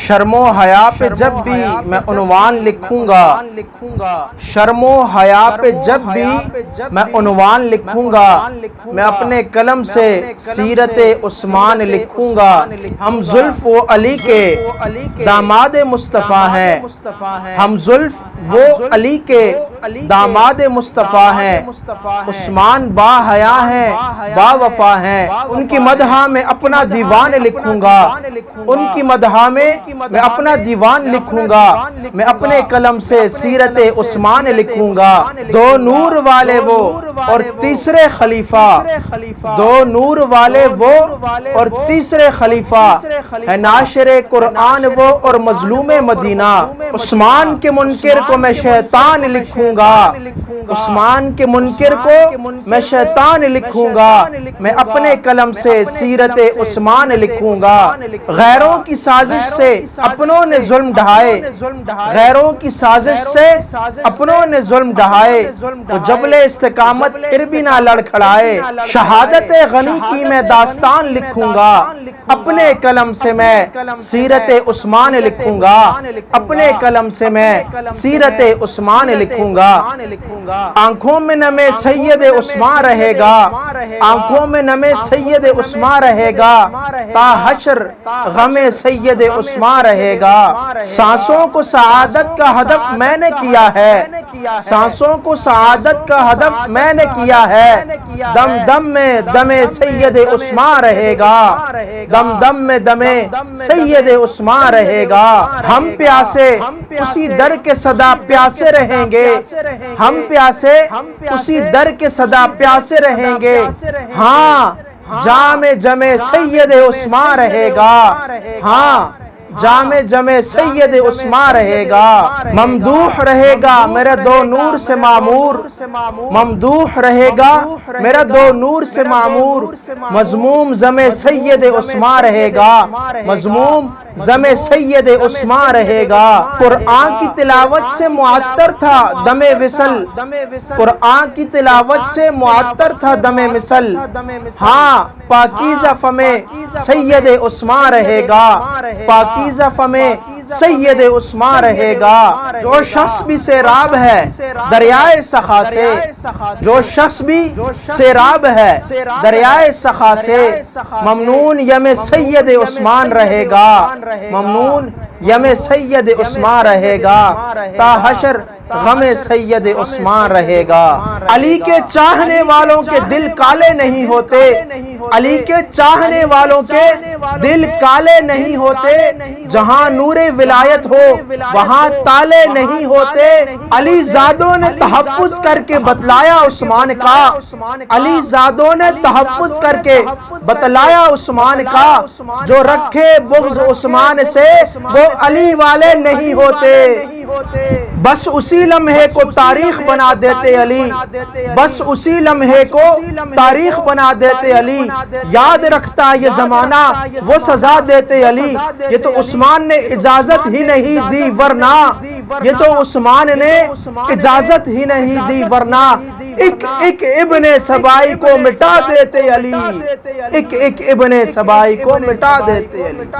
شرم و حیا پہ جب بھی میں عنوان لکھوں گا، شرم و حیا پہ جب بھی میں عنوان لکھوں گا، میں اپنے قلم سے سیرت عثمان لکھوں گا۔ ہم زلف و علی کے داماد مصطفیٰ ہیں، ہم زلف وہ علی کے داماد مصطفیٰ ہیں۔ عثمان با حیا ہیں، با وفا ہیں، ان کی مدح میں اپنا دیوان لکھوں گا، ان کی مدح میں اپنا دیوان لکھوں گا، میں اپنے قلم سے سیرت عثمان لکھوں گا۔ دو نور والے وہ اور تیسرے خلیفہ، دو نور والے وہ اور تیسرے خلیفہ، ہے ناشر قرآن وہ اور مظلوم مدینہ۔ عثمان کے منکر کو میں شیطان لکھوں گا، عثمان کے منکر کو میں شیطان لکھوں گا، میں اپنے قلم سے سیرت عثمان لکھوں گا۔ غیروں کی سازش سے اپنوں نے ظلم ڈھائے، غیروں کی سازش سے اپنوں نے ظلم ڈھائے، تو جبل استقامت پھر بھی نہ لڑکھڑائے۔ شہادت غنی کی میں داستان لکھوں گا، اپنے قلم سے میں سیرت عثمان لکھوں گا، اپنے قلم سے میں سیرت عثمان لکھوں گا۔ آنکھوں میں نم سید عثمان رہے گا، آنکھوں میں نم سید عثمان رہے گا، تا حشر غم سید عثمان رہے گا۔ سانسوں کو سعادت کا ہدف میں نے کیا ہے، سانسوں کو سعادت کا ہدف میں نے کیا ہے، دم دم میں دم سید عثمان رہے گا، دم دم میں دم سید عثمان رہے گا۔ ہم پیاسے اسی در کے صدا پیاسے رہیں گے، ہم پیاسے اسی در کے صدا پیاسے رہیں گے، ہاں جام جم سید عثمان رہے گا، ہاں جام جم سید عثمان رہے گا۔ ممدوح رہے گا میرا دو نور سے معمور، ممدوح رہے گا میرا دو نور سے معمور، مضموم زم سید عثمان رہے گا، مضموم زم سید عثمان رہے گا۔ قرآن کی تلاوت سے معطر تھا دم وصل، قرآن کی تلاوت سے معطر تھا دم وصل، ہاں پاکیزہ فم سید عثمان رہے گا، پاکیزہ فم سید عثمان رہے گا۔ جو شخص بھی سیراب ہے دریائے سخا سے، جو شخص بھی سیراب ہے دریائے سخا سے، ممنون یم سید عثمان رہے گا، ممنون یم سید عثمان رہے گا، تا حشر غم سید عثمان رہے گا۔ علی کے چاہنے والوں کے دل کالے نہیں ہوتے، علی کے چاہنے والوں کے دل کالے نہیں ہوتے، جہاں نور ولایت ہو وہاں تالے نہیں ہوتے۔ علی زادوں نے تحفظ کر کے بتلایا عثمان کا، علی زادوں نے تحفظ کر کے بتلایا عثمان کا، جو رکھے بغض عثمان سے وہ علی والے نہیں ہوتے۔ بس اسی لمحے کو تاریخ بنا دیتے علی، بس اسی لمحے کو تاریخ بنا دیتے علی، یاد رکھتا یہ زمانہ وہ سزا دیتے علی۔ یہ تو عثمان نے اجازت ہی نہیں دی ورنہ، یہ تو عثمان نے اجازت ہی نہیں دی ورنہ، ایک ایک ابن سبائی کو مٹا دیتے علی، ایک ایک ابن سبائی کو مٹا دیتے علی۔